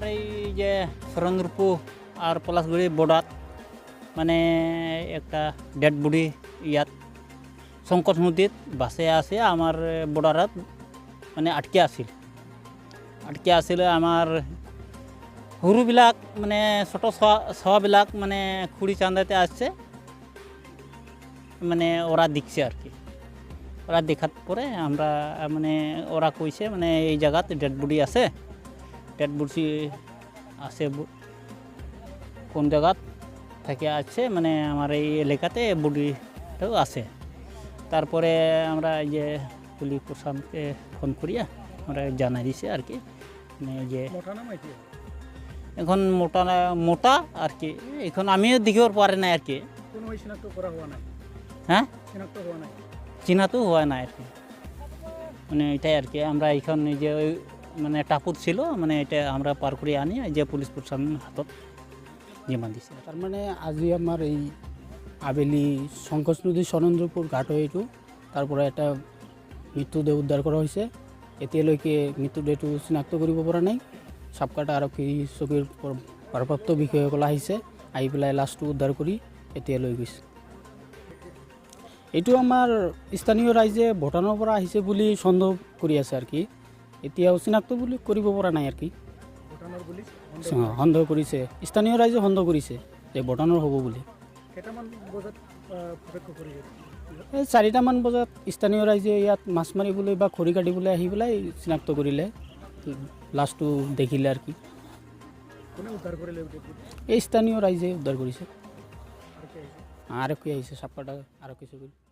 আর এই যে সুরেন্দ্রপুর আর পলাশগুড়ি বর্ডার মানে একটা ডেড বডি ইয়াত সংকট নদীত বাছে আছে আমার বর্ডাৰত মানে আটকে আছিল আমাৰ সৰুবিলাক মানে ছোট ছোৱাবিলাক মানে খুঁড়ি চান্দাতে আসছে মানে ওরা দেখছে আর কি ওরা দেখার পরে আমরা মানে ওরা কইছে মানে এই জায়গাত ডেড বডি আছে কোন জায়গাত থেকে আছে মানে আমার এই এলাকাতে বডিটাও আছে তারপরে আমরা এই যে পুলিশ প্রশাসনকে ফোন করিয়া আমরা জানাই দিছে আর কি মানে যে এখন মোটা আর কি এখন আমিও দেখিব পারে না আর কি হ্যাঁ চিনাতো হওয়া না আর কি মানে এটাই আর কি আমরা এখন যে মানে টাপুর ছিল মানে এটা আমরা পার করে আনি যে পুলিশ প্রশাসনের হাতত জিম্মা দিছে তার মানে আজি আমার এই আবেলি সংকোচ নদী সুরেন্দ্রপুর ঘাট এইটো তারপরে একটা মৃত্যুদেহ উদ্ধার করা হয়েছে এতিয়ালৈকে মৃত্যুদেহটো চিনাক্ত কৰিব পৰা নাই সাপকাটা আৰক্ষী চকীৰ ভাৰপ্ৰাপ্ত বিষয়াসকল আহিছে আহি পেলাই লাশটো উদ্ধাৰ কৰি এতিয়া লৈ গৈছে এইটো আমাৰ স্থানীয় ৰাইজে ভূটানৰ পৰা আহিছে বুলি সন্দেহ কৰি আছে আর কি এতিয়াও চিনাক্ত বুলি কৰিব পৰা নাই আর কি সন্দেহ কৰিছে স্থানীয় ৰাইজে সন্দেহ কৰিছে যে ভূটানৰ হ'ব বুলি এই 4টামান বজাত স্থানীয় ৰাইজে ইয়াত মাছ মাৰিবলৈ বা খৰি কাটিবলৈ আহি পেলাই চিনাক্ত কৰিলে লাশটো দেখিলে আর কি এই স্থানীয় রাইজে উদ্ধার করেছে আরক্ষী আহিছে সাপকাটা আরক্ষী চকীর